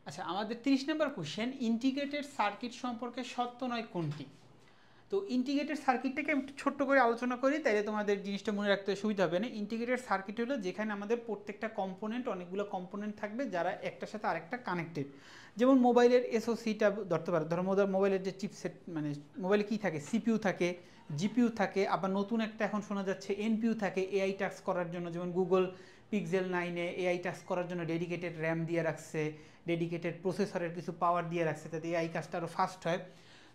আচ্ছা, আমাদের 30 নম্বর question, integrated circuit সম্পর্কে সত্য নয় কোনটি? তো ইন্টিগ্রেটেড সার্কিটটাকে একটু ছোট্ট করে আলোচনা করি, তাইলে তোমাদের জিনিসটা মনে রাখতে সুবিধা হবে না। ইন্টিগ্রেটেড সার্কিট হলো যেখানে আমাদের প্রত্যেকটা কম্পোনেন্ট, অনেকগুলো কম্পোনেন্ট থাকবে যারা একটার সাথে আরেকটা কানেক্টেড। যেমন মোবাইলের এসওসিটা ধরতে পারো, ধরো মোবাইলের যে চিপসেট, মানে মোবাইলে কী থাকে, সিপিইউ থাকে, জিপিইউ থাকে, আবার নতুন একটা এখন শোনা যাচ্ছে এনপিইউ থাকে এআই টাস্ক করার জন্য। যেমন গুগল পিক্সেল 9-এ এআই টাস্ক করার জন্য ডেডিকেটেড র্যাম দিয়ে রাখছে, ডেডিকেটেড প্রসেসরের কিছু পাওয়ার দিয়ে রাখছে, যাতে এআই কাজটা আরও ফাস্ট হয়।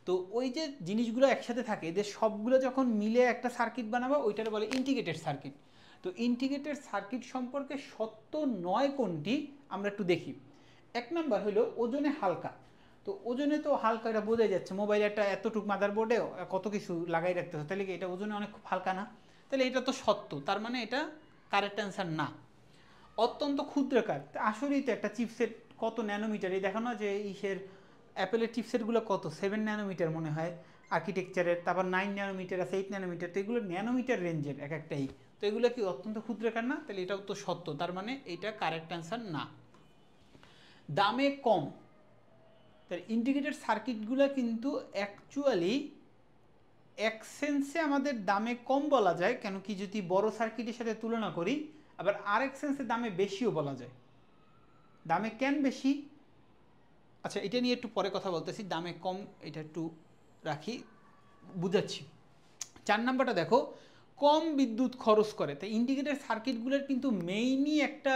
তো ওই যে জিনিসগুলো একসাথে থাকে, এদের সবগুলো যখন মিলে একটা সার্কিট বানাবো, ওইটার বলে ইন্টিগ্রেটেড সার্কিট। তো ইন্টিগ্রেটেড সার্কিট সম্পর্কে সত্য নয় কোনটি আমরা একটু দেখি। 1 নম্বর হলো ওজনে হালকা। তো ওজনে তো হালকা, এটা বোঝাই যাচ্ছে, মোবাইল একটা এতটুকু মাদারবোর্ডে কত কিছু লাগাই রাখতে হয়, তাহলে কি এটা ওজনে অনেক খুব হালকা না? তাহলে এটা তো সত্য, তার মানে এটা কারেক্ট অ্যান্সার না। অত্যন্ত ক্ষুদ্রাকার, আসলেই তো একটা চিপসেট কত ন্যানোমিটার, এই দেখো না যে ইসের অ্যাপেলের চিপসেটগুলো কত 7 ন্যানোমিটার মনে হয় আর্কিটেকচারের, তারপর 9 ন্যানোমিটার আছে, 8 ন্যানোমিটার, তো এগুলো ন্যানোমিটার রেঞ্জের এক একটাই। তো এগুলো কি অত্যন্ত ক্ষুদ্রাকার না? তাহলে এটাও তো সত্য, তার মানে এইটা কারেক্ট অ্যান্সার না। দামে কম, তাহলে ইন্টিগ্রেটেড সার্কিটগুলো কিন্তু অ্যাকচুয়ালি এক সেন্সে আমাদের দামে কম বলা যায়, কেন কি যদি বড় সার্কিটের সাথে তুলনা করি, আবার আরেক সেন্সে দামে বেশিও বলা যায়। দামে কেন বেশি, আচ্ছা এটা নিয়ে একটু পরে কথা বলতেছি। দামে কম এটা একটু রাখি, বুঝাচ্ছি। 4 নাম্বারটা দেখো, কম বিদ্যুৎ খরচ করে। তাই ইন্টিগ্রেটেড সার্কিটগুলোর কিন্তু মেইনই একটা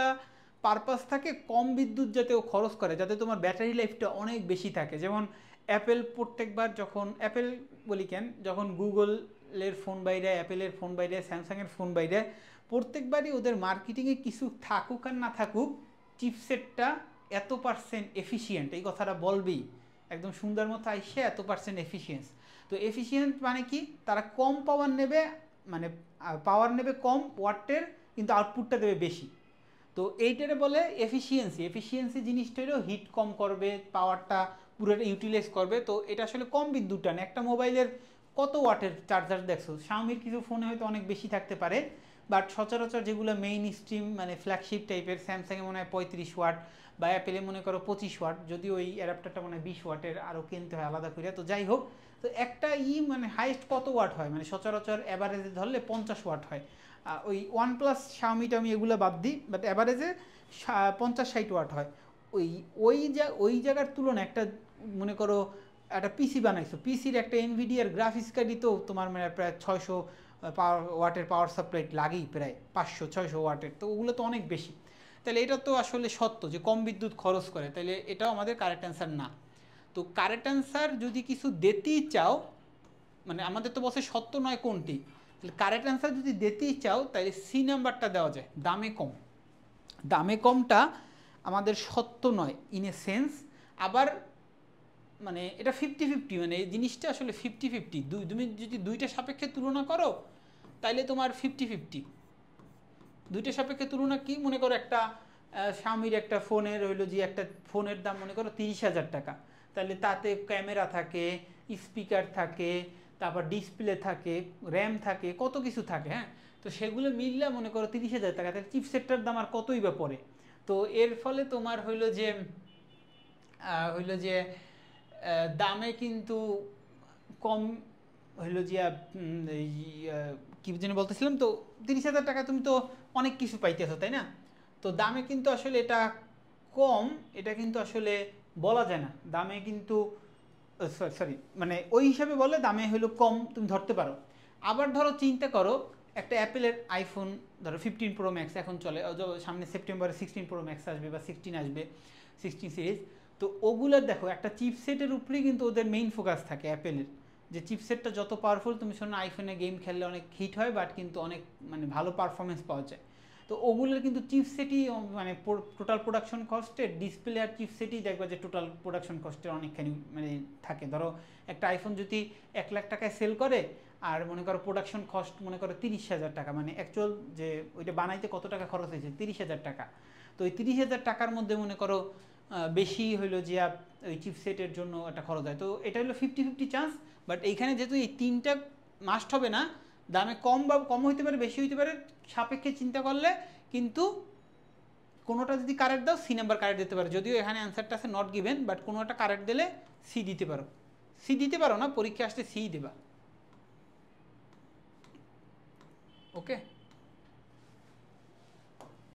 পারপাস থাকে, কম বিদ্যুৎ যাতে ও খরচ করে, যাতে তোমার ব্যাটারি লাইফটা অনেক বেশি থাকে। যেমন অ্যাপেল প্রত্যেকবার যখন, অ্যাপেল বলি কেন, যখন গুগলের ফোন বাইরে, অ্যাপেলের ফোন বাইরে, স্যামসাংয়ের ফোন বাইরে, প্রত্যেকবারই ওদের মার্কেটিংয়ে কিছু থাকুক আর না থাকুক, চিপসেটটা এত% এফিসিয়েন্ট, এই কথাটা বলবেই একদম সুন্দর মতো আইসে, এত% এফিসিয়েন্স। তো এফিসিয়েন্ট মানে কি, তারা কম পাওয়ার নেবে, মানে পাওয়ার নেবে কম ওয়াটের, কিন্তু আউটপুটটা দেবে বেশি। তো এইটারে বলে এফিসিয়েন্সি। এফিসিয়েন্সি জিনিসটা হলো হিট কম করবে, পাওয়ারটা পুরোটা ইউটিলাইজ করবে। তো এটা আসলে কম বিদ্যুৎ টানে। একটা মোবাইলের কত ওয়াটের চার্জার দেখছো, শাওমির কিছু ফোনে হয়তো অনেক বেশি থাকতে পারে, বাট সচরাচর যেগুলো মেইন স্ট্রিম মানে ফ্ল্যাগশিপ টাইপের, স্যামসাংয়ে মনে হয় 35 ওয়াট, বা অ্যাপেলে মনে করো 25 ওয়াট, যদিও ওই অ্যাডাপ্টারটা মনে হয় 20 ওয়াটের, আরও কিনতে হয় আলাদা করে। তো যাই হোক, তো একটা মানে হাইয়েস্ট কত ওয়াট হয়, মানে সচরাচর অ্যাভারেজে ধরলে 50 ওয়াট হয়। ওই ওয়ানপ্লাস, শাওমি টামি এগুলো বাদ দিই, বাট অ্যাভারেজে 50-60 ওয়াট হয়। ওই জায়গার তুলনায় একটা, মনে করো একটা পিসি বানাইছো, পিসির একটা এনভিডিআর গ্রাফিক্স কার্ডই তো তোমার মানে প্রায় 600 ওয়াটের পাওয়ার সাপ্লাই লাগেই, প্রায় 500-600 ওয়াটের। তো ওগুলো তো অনেক বেশি। তাহলে এটা তো আসলে সত্য যে কম বিদ্যুৎ খরচ করে, তাহলে এটাও আমাদের কারেক্ট অ্যান্সার না। তো কারেক্ট অ্যান্সার যদি কিছু দিতেই চাও, মানে আমাদের তো বসে সত্য নয় কোনটি, তাহলে কারেক্ট অ্যান্সার যদি দিতেই চাও, তাহলে সি নাম্বারটা দেওয়া যায়, দামে কম। দামে কমটা আমাদের সত্য নয় ইন এ সেন্স, আবার মানে এটা 50-50, মানে এই জিনিসটা আসলে 50-50। তুমি যদি দুইটা সাপেক্ষে তুলনা করো, তাইলে তোমার 50-50। দুইটা সাপেক্ষে তুলনা কি, মনে করো একটা স্বামীর একটা ফোনের হইলো যে একটা ফোনের দাম মনে করো 30,000 টাকা, তাহলে তাতে ক্যামেরা থাকে, স্পিকার থাকে, তারপর ডিসপ্লে থাকে, র্যাম থাকে, কত কিছু থাকে, হ্যাঁ। তো সেগুলো মিললে মনে করো 30,000 টাকা, তাহলে চিপসেটটার দাম আর কতই বা পড়ে। তো এর ফলে তোমার হইলো যে দামে কিন্তু কম হইলো যে কী যেন বলতেছিলাম, তো 30,000 টাকা তুমি তো অনেক কিছু পাইতেছো, তাই না? তো দামে কিন্তু আসলে এটা কম, এটা কিন্তু আসলে বলা যায় না দামে কিন্তু, সরি মানে ওই হিসাবে বলে দামে হলো কম তুমি ধরতে পারো। আবার ধরো চিন্তা করো, একটা অ্যাপেলের আইফোন ধরো 15 প্রো ম্যাক্স এখন চলে, সামনে সেপ্টেম্বরে 16 প্রো ম্যাক্স আসবে বা 16 আসবে, 16 সিরিজ। তো ওগুলোর দেখো একটা চিপসেটের উপরেই কিন্তু ওদের মেইন ফোকাস থাকে অ্যাপেলের, যে চিপসেটটা যত পাওয়ারফুল, তুমি শোনো আইফোনে গেম খেললে অনেক হিট হয়, বাট কিন্তু অনেক মানে ভালো পারফরমেন্স পাওয়া যায়। তো ওগুলোর কিন্তু চিপসেটই মানে টোটাল প্রোডাকশন কস্টের, ডিসপ্লে আর চিপসেটই দেখবা যে টোটাল প্রোডাকশন কস্টের অনেকখানি মানে থাকে। ধরো একটা আইফোন যদি 1 লাখ টাকায় সেল করে, আর মনে করো প্রোডাকশন কস্ট মনে করো 30,000 টাকা, মানে অ্যাকচুয়াল যে ওইটা বানাইতে কত টাকা খরচ হয়েছে, 30,000 টাকা। তো ওই 30,000 টাকার মধ্যে মনে করো বেশি হইলো যে ওই চিপসেটের জন্য একটা খরচ হয়। তো এটা হলো 50-50 চান্স। বাট এইখানে যেহেতু এই তিনটা মাস্ট হবে না, দামে কম বা কম হইতে পারে, বেশি হইতে পারে, সাপেক্ষে চিন্তা করলে কিন্তু কোনোটা যদি কারেক্ট দাও সি নাম্বার কারেক্ট দিতে পারো, যদিও এখানে অ্যান্সারটা আছে নট গিভেন, বাট কোনোটা কারেক্ট দিলে সি দিতে পারো। সি দিতে পারো না, পরীক্ষা আসলে সি দেবা। ওকে।